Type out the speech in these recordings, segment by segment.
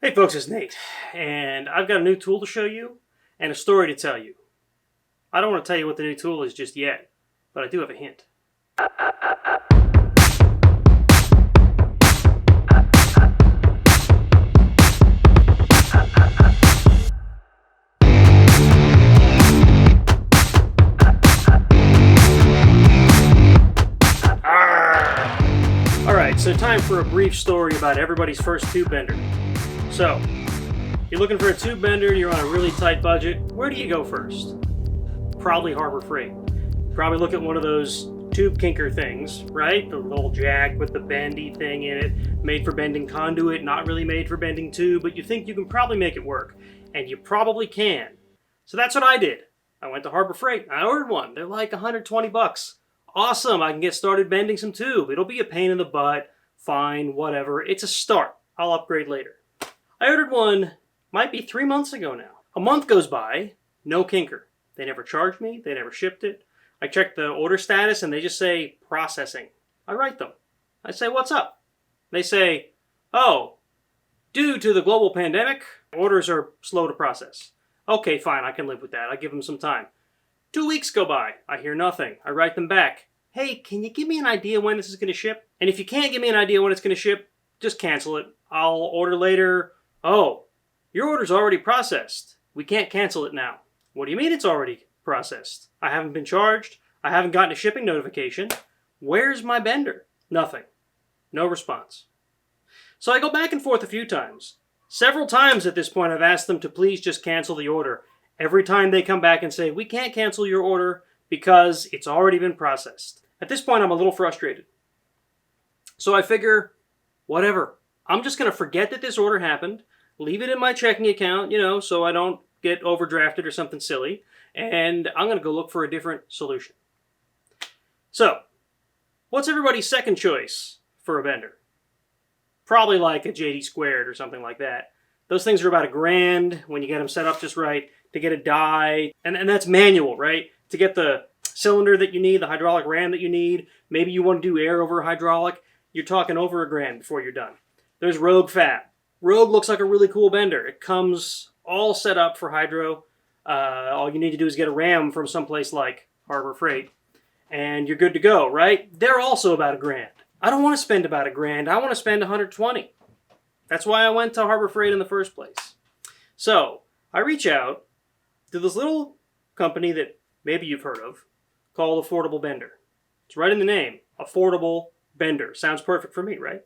Hey folks, it's Nate, and I've got a new tool to show you and a story to tell you. I don't want to tell you what the new tool is just yet, but I do have a hint. Alright, so time for a brief story about everybody's first tube bender. So, you're looking for a tube bender, you're on a really tight budget, where do you go first? Probably Harbor Freight. Probably look at one of those tube kinker things, right? The little jack with the bendy thing in it, made for bending conduit, not really made for bending tube, but you think you can probably make it work. And you probably can. So that's what I did. I went to Harbor Freight, I ordered one. They're like 120 bucks. Awesome, I can get started bending some tube. It'll be a pain in the butt, fine, whatever. It's a start. I'll upgrade later. I ordered one, might be 3 months ago now. A month goes by, no kinker. They never charged me, they never shipped it. I check the order status and they just say, processing. I write them. I say, what's up? They say, oh, due to the global pandemic, orders are slow to process. Okay, fine, I can live with that. I give them some time. 2 weeks go by, I hear nothing. I write them back. Hey, can you give me an idea when this is going to ship? And if you can't give me an idea when it's going to ship, just cancel it. I'll order later. Oh, your order's already processed. We can't cancel it now. What do you mean it's already processed? I haven't been charged. I haven't gotten a shipping notification. Where's my bender? Nothing. No response. So I go back and forth a few times. Several times at this point I've asked them to please just cancel the order. Every time they come back and say, we can't cancel your order because it's already been processed. At this point I'm a little frustrated. So I figure, whatever. I'm just going to forget that this order happened. Leave it in my checking account, so I don't get overdrafted or something silly. And I'm going to go look for a different solution. So, what's everybody's second choice for a bender? Probably like a JD squared or something like that. Those things are about $1,000 when you get them set up just right, to get a die. And that's manual, right? To get the cylinder that you need, the hydraulic ram that you need. Maybe you want to do air over hydraulic. You're talking over $1,000 before you're done. There's Rogue Fab. Rogue looks like a really cool bender. It comes all set up for hydro. All you need to do is get a ram from someplace like Harbor Freight, and you're good to go, right? They're also about $1,000. I don't want to spend about $1,000. I want to spend 120. That's why I went to Harbor Freight in the first place. So I reach out to this little company that maybe you've heard of called Affordable Bender. It's right in the name, Affordable Bender. Sounds perfect for me, right?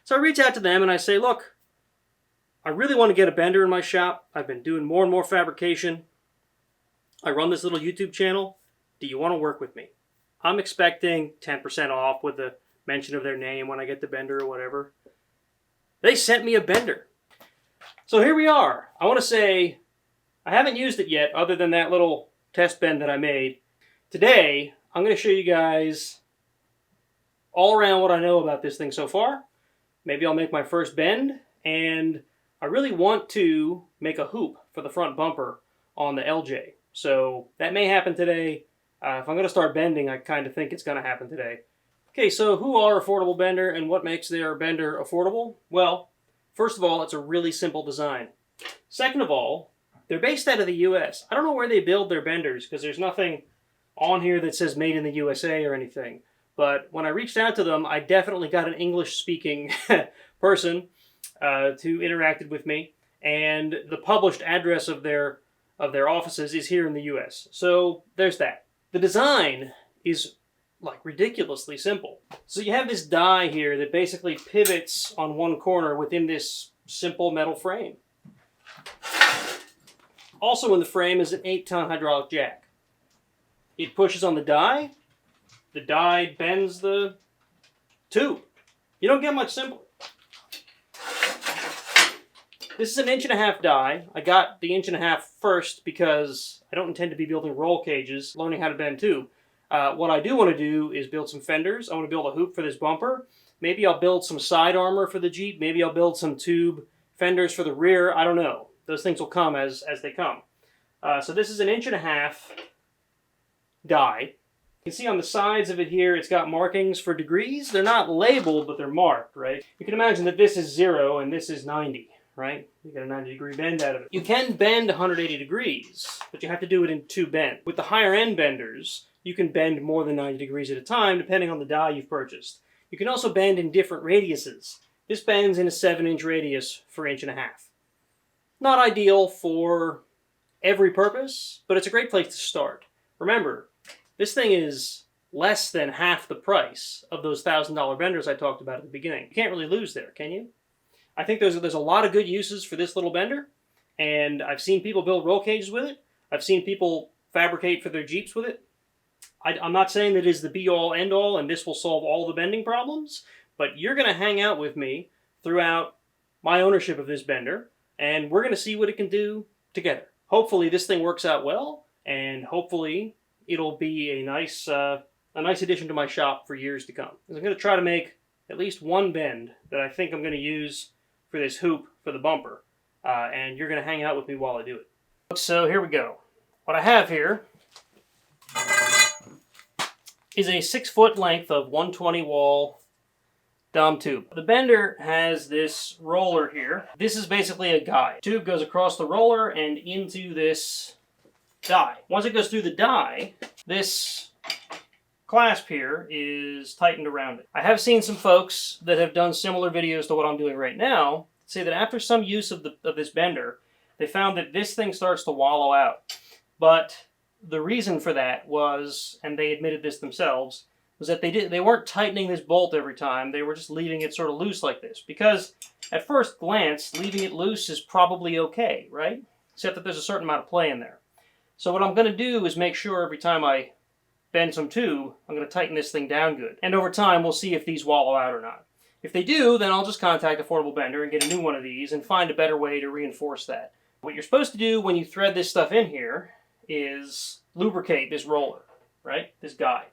So I reach out to them and I say, look, I really want to get a bender in my shop. I've been doing more and more fabrication. I run this little YouTube channel. Do you want to work with me? I'm expecting 10% off with the mention of their name when I get the bender or whatever. They sent me a bender. So here we are. I want to say I haven't used it yet other than that little test bend that I made. Today, I'm going to show you guys all around what I know about this thing so far. Maybe I'll make my first bend, and I really want to make a hoop for the front bumper on the LJ. So that may happen today. If I'm going to start bending, I kind of think it's going to happen today. Okay, so who are Affordable Bender and what makes their bender affordable? Well, first of all, it's a really simple design. Second of all, they're based out of the US. I don't know where they build their benders because there's nothing on here that says made in the USA or anything. But when I reached out to them, I definitely got an English-speaking person who interacted with me, and the published address of their offices is here in the U.S. So there's that. The design is like ridiculously simple. So you have this die here that basically pivots on one corner within this simple metal frame. Also in the frame is an 8-ton hydraulic jack. It pushes on the die bends the tube. You don't get much simpler. This is an 1.5-inch die. I got the 1.5 inch first because I don't intend to be building roll cages, learning how to bend tube. What I do want to do is build some fenders. I want to build a hoop for this bumper. Maybe I'll build some side armor for the Jeep. Maybe I'll build some tube fenders for the rear. I don't know. Those things will come as they come. So this is an 1.5 inch die. You can see on the sides of it here, it's got markings for degrees. They're not labeled, but they're marked, right? You can imagine that this is 0 and this is 90, right? You get a 90-degree bend out of it. You can bend 180 degrees, but you have to do it in 2 bends. With the higher end benders, you can bend more than 90 degrees at a time, depending on the die you've purchased. You can also bend in different radiuses. This bends in a 7-inch radius for 1.5 inches. Not ideal for every purpose, but it's a great place to start. Remember, this thing is less than half the price of those $1,000 benders I talked about at the beginning. You can't really lose there, can you? I think there's a lot of good uses for this little bender, and I've seen people build roll cages with it. I've seen people fabricate for their Jeeps with it. I'm not saying that it is the be-all, end-all, and this will solve all the bending problems, but you're going to hang out with me throughout my ownership of this bender, and we're going to see what it can do together. Hopefully this thing works out well, and hopefully it'll be a nice addition to my shop for years to come. I'm going to try to make at least one bend that I think I'm going to use for this hoop for the bumper, and you're going to hang out with me while I do it. So here we go. What I have here is a 6-foot length of 120 wall Dom tube. The bender has this roller here. This is basically a guide. The tube goes across the roller and into this die. Once it goes through the die, this clasp here is tightened around it. I have seen some folks that have done similar videos to what I'm doing right now say that after some use of this bender, they found that this thing starts to wallow out. But the reason for that was, and they admitted this themselves, was that they weren't tightening this bolt every time. They were just leaving it sort of loose like this. Because at first glance, leaving it loose is probably okay, right? Except that there's a certain amount of play in there. So what I'm going to do is make sure every time I bend some tube, I'm going to tighten this thing down good. And over time, we'll see if these wallow out or not. If they do, then I'll just contact Affordable Bender and get a new one of these and find a better way to reinforce that. What you're supposed to do when you thread this stuff in here is lubricate this roller, right? This guide.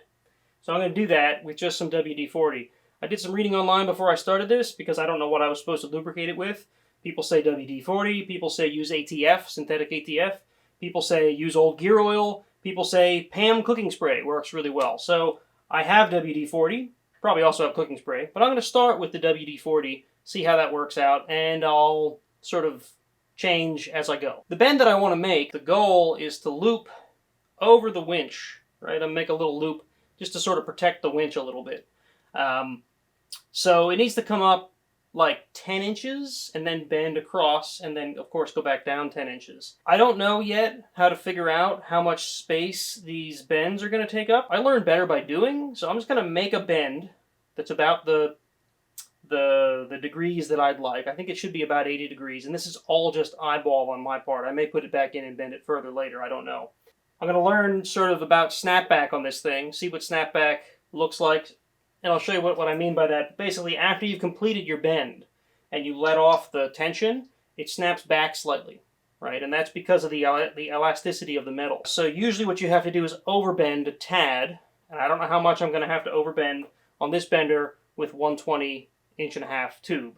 So I'm going to do that with just some WD-40. I did some reading online before I started this because I don't know what I was supposed to lubricate it with. People say WD-40, people say use ATF, synthetic ATF. People say use old gear oil. People say PAM cooking spray works really well. So I have WD-40, probably also have cooking spray, but I'm going to start with the WD-40, see how that works out, and I'll sort of change as I go. The bend that I want to make, the goal is to loop over the winch, right? I'll make a little loop just to sort of protect the winch a little bit. So it needs to come up like 10 inches and then bend across and then, of course, go back down 10 inches. I don't know yet how to figure out how much space these bends are going to take up. I learn better by doing, so I'm just going to make a bend that's about the degrees that I'd like. I think it should be about 80 degrees, and this is all just eyeball on my part. I may put it back in and bend it further later, I don't know. I'm going to learn sort of about snapback on this thing, see what snapback looks like, and I'll show you what I mean by that. Basically, after you've completed your bend and you let off the tension, it snaps back slightly, right? And that's because of the elasticity of the metal. So usually what you have to do is overbend a tad, and I don't know how much I'm going to have to overbend on this bender with 120 1.5-inch tube.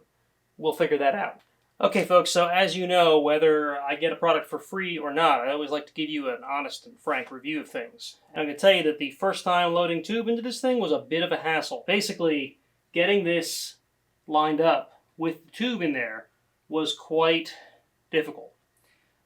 We'll figure that out. Okay, folks, so as you know, whether I get a product for free or not, I always like to give you an honest and frank review of things. And I'm going to tell you that the first time loading tube into this thing was a bit of a hassle. Basically, getting this lined up with the tube in there was quite difficult.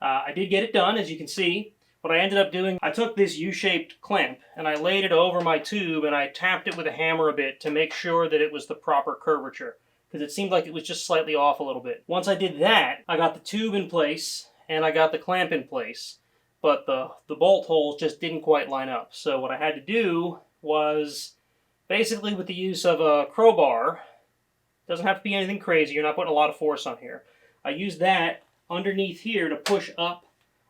I did get it done, as you can see. What I ended up doing, I took this U-shaped clamp and I laid it over my tube and I tapped it with a hammer a bit to make sure that it was the proper curvature, because it seemed like it was just slightly off a little bit. Once I did that, I got the tube in place and I got the clamp in place, but the bolt holes just didn't quite line up. So what I had to do was, basically with the use of a crowbar, doesn't have to be anything crazy, you're not putting a lot of force on here. I used that underneath here to push up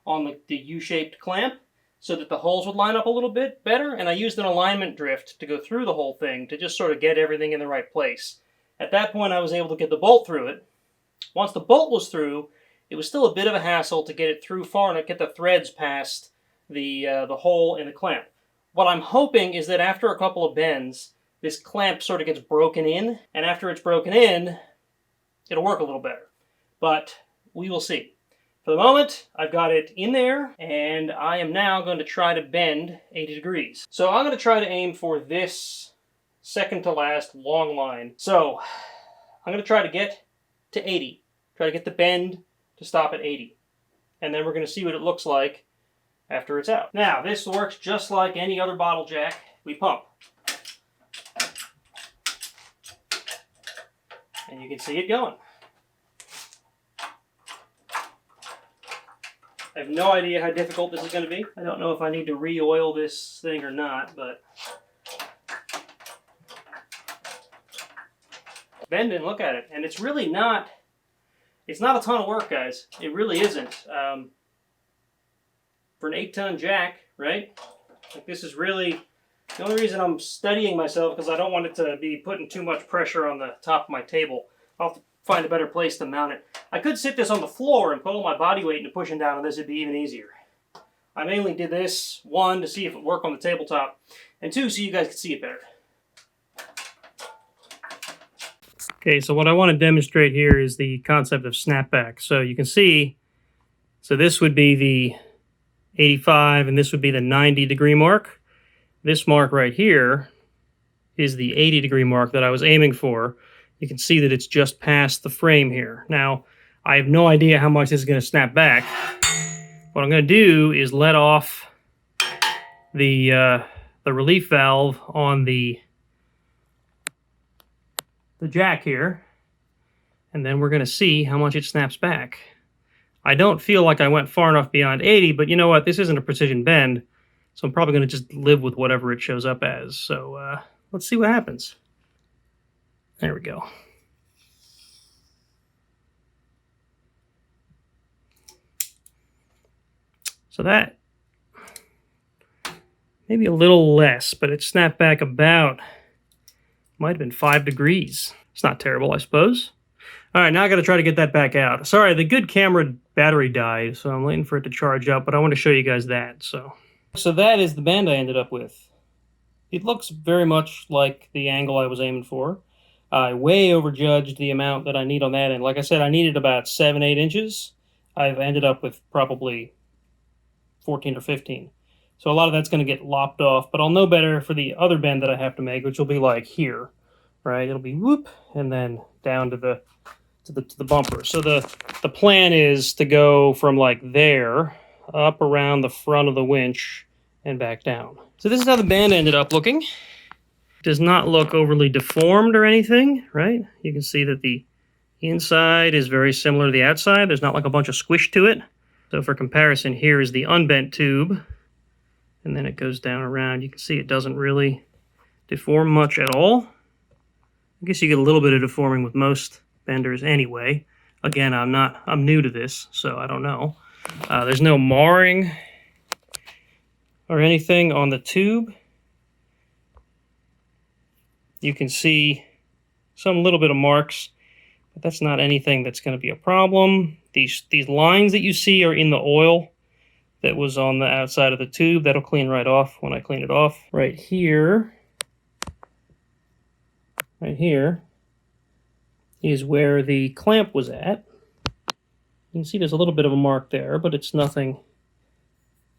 on the U-shaped clamp so that the holes would line up a little bit better, and I used an alignment drift to go through the whole thing to just sort of get everything in the right place. At that point, I was able to get the bolt through it. Once the bolt was through, it was still a bit of a hassle to get it through far enough, get the threads past the hole in the clamp. What I'm hoping is that after a couple of bends, this clamp sort of gets broken in, and after it's broken in, it'll work a little better. But we will see. For the moment, I've got it in there, and I am now going to try to bend 80 degrees. So I'm going to try to aim for this second to last long line. So I'm going to try to get to 80 Try to get the bend to stop at 80. And then we're going to see what it looks like after it's out. Now, this works just like any other bottle jack we pump. And you can see it going. I have no idea how difficult this is going to be. I don't know if I need to re-oil this thing or not, but bending, look at it. And it's really not, it's not a ton of work, guys. It really isn't. For an 8-ton jack, right? Like, this is really, the only reason I'm studying myself because I don't want it to be putting too much pressure on the top of my table. I'll have to find a better place to mount it. I could sit this on the floor and put all my body weight into pushing down on this. It'd be even easier. I mainly did this, 1, to see if it would work on the tabletop, and 2, so you guys could see it better. Okay, so what I want to demonstrate here is the concept of snapback. So you can see, so this would be the 85 and this would be the 90-degree mark. This mark right here is the 80-degree mark that I was aiming for. You can see that it's just past the frame here. Now, I have no idea how much this is going to snap back. What I'm going to do is let off the relief valve on the jack here, and then we're going to see how much it snaps back. I don't feel like I went far enough beyond 80, but you know what? This isn't a precision bend, so I'm probably going to just live with whatever it shows up as. So let's see what happens. There we go. So that, maybe a little less, but it snapped back about, might have been 5 degrees. It's not terrible, I suppose. All right, now I got to try to get that back out. Sorry, the good camera battery died, so I'm waiting for it to charge up, but I want to show you guys that. So that is the bend I ended up with. It looks very much like the angle I was aiming for. I way overjudged the amount that I need on that end. Like I said, I needed about 7-8 inches. I've ended up with probably 14 or 15. So a lot of that's going to get lopped off, but I'll know better for the other bend that I have to make, which will be like here, right? It'll be whoop, and then down to the bumper. So the plan is to go from like there up around the front of the winch and back down. So this is how the bend ended up looking. Does not look overly deformed or anything, right? You can see that the inside is very similar to the outside. There's not like a bunch of squish to it. So for comparison, here is the unbent tube, and then it goes down around. You can see it doesn't really deform much at all. I guess you get a little bit of deforming with most benders anyway. Again, I'm new to this, so I don't know. There's no marring or anything on the tube. You can see some little bit of marks, but that's not anything that's going to be a problem. These lines that you see are in the oil that was on the outside of the tube. That'll clean right off when I clean it off. Right here is where the clamp was at. You can see there's a little bit of a mark there, but it's nothing,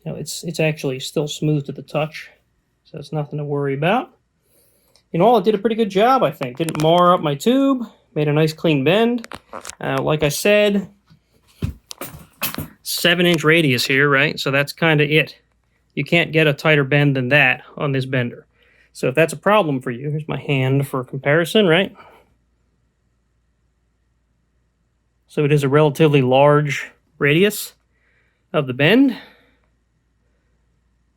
you know, it's actually still smooth to the touch, so it's nothing to worry about. In all, it did a pretty good job, I think. Didn't mar up my tube, made a nice clean bend. Like I said, 7-inch radius here, right? So that's kind of it. You can't get a tighter bend than that on this bender. So if that's a problem for you, here's my hand for comparison, right? So it is a relatively large radius of the bend,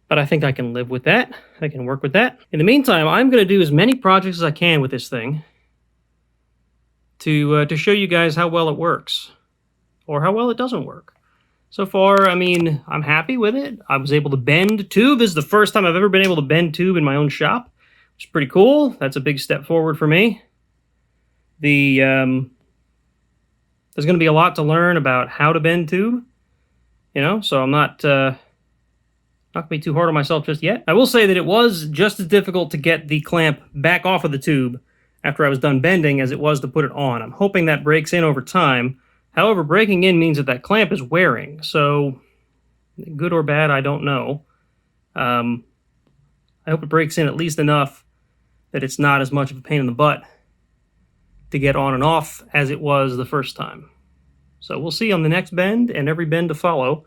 but I think I can live with that. I can work with that. In the meantime, I'm going to do as many projects as I can with this thing to show you guys how well it works, or how well it doesn't work. So far, I mean, I'm happy with it. I was able to bend tube. This is the first time I've ever been able to bend tube in my own shop, which is pretty cool. That's a big step forward for me. There's going to be a lot to learn about how to bend tube, you know, so I'm not going to be too hard on myself just yet. I will say that it was just as difficult to get the clamp back off of the tube after I was done bending as it was to put it on. I'm hoping that breaks in over time. However, breaking in means that that clamp is wearing, so good or bad, I don't know. I hope it breaks in at least enough that it's not as much of a pain in the butt to get on and off as it was the first time. So we'll see on the next bend and every bend to follow.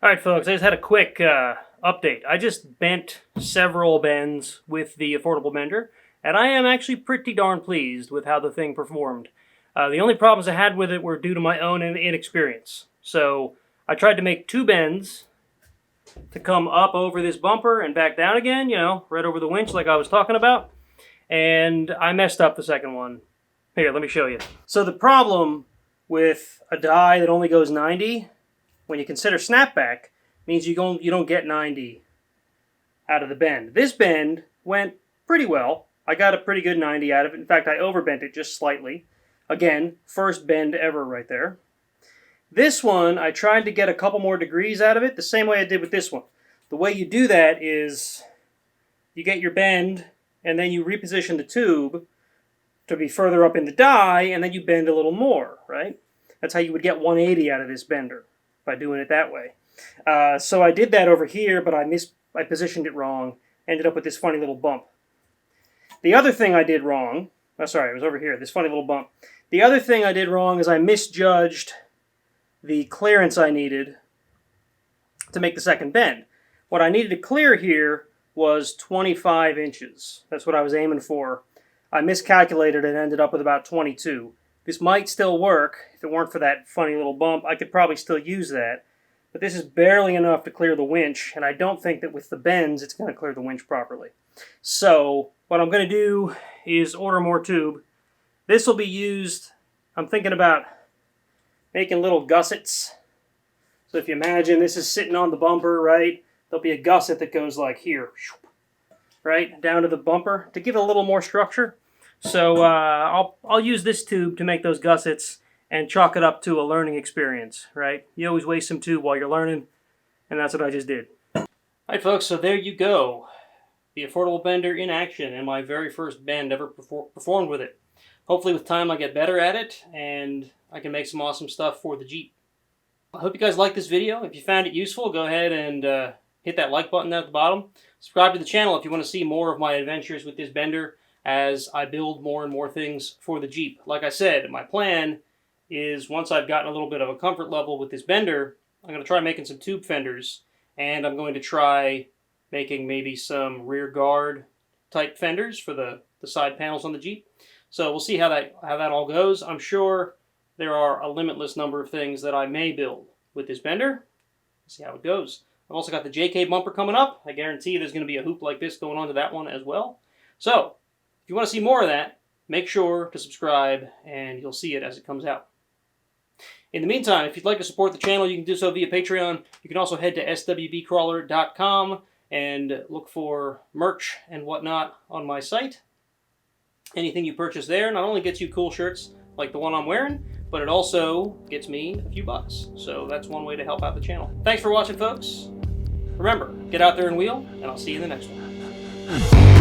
Alright folks, I just had a quick update. I just bent several bends with the affordable bender, and I am actually pretty darn pleased with how the thing performed. The only problems I had with it were due to my own inexperience. So I tried to make 2 bends to come up over this bumper and back down again, you know, right over the winch like I was talking about. And I messed up the second one. Here, let me show you. So the problem with a die that only goes 90, when you consider snapback, means you don't get 90 out of the bend. This bend went pretty well. I got a pretty good 90 out of it. In fact, I overbent it just slightly. Again, first bend ever right there. This one, I tried to get a couple more degrees out of it, the same way I did with this one. The way you do that is you get your bend, and then you reposition the tube to be further up in the die, and then you bend a little more, right? That's how you would get 180 out of this bender, by doing it that way. So I did that over here, but I positioned it wrong, ended up with this funny little bump. The other thing I did wrong, oh sorry, it was over here, this funny little bump. The other thing I did wrong is I misjudged the clearance I needed to make the second bend. What I needed to clear here was 25 inches. That's what I was aiming for. I miscalculated and ended up with about 22. This might still work. If it weren't for that funny little bump, I could probably still use that. But this is barely enough to clear the winch, and I don't think that with the bends it's going to clear the winch properly. So what I'm going to do is order more tube. This will be used, I'm thinking about making little gussets. So if you imagine this is sitting on the bumper, right? There'll be a gusset that goes like here, right, down to the bumper to give it a little more structure. So I'll use this tube to make those gussets and chalk it up to a learning experience, right? You always waste some tube while you're learning, and that's what I just did. Alright folks, so there you go. The affordable bender in action, and my very first bend ever performed with it. Hopefully with time I get better at it, and I can make some awesome stuff for the Jeep. I hope you guys liked this video. If you found it useful, go ahead and hit that like button down at the bottom. Subscribe to the channel if you want to see more of my adventures with this bender as I build more and more things for the Jeep. Like I said, my plan is once I've gotten a little bit of a comfort level with this bender, I'm going to try making some tube fenders, and I'm going to try making maybe some rear guard type fenders for the side panels on the Jeep. So we'll see how that all goes. I'm sure there are a limitless number of things that I may build with this bender. See how it goes. I've also got the JK bumper coming up. I guarantee there's going to be a hoop like this going on to that one as well. So if you want to see more of that, make sure to subscribe and you'll see it as it comes out. In the meantime, if you'd like to support the channel, you can do so via Patreon. You can also head to swbcrawler.com and look for merch and whatnot on my site. Anything you purchase there not only gets you cool shirts like the one I'm wearing, but it also gets me a few bucks. So that's one way to help out the channel. Thanks for watching, folks. Remember, get out there and wheel, and I'll see you in the next one.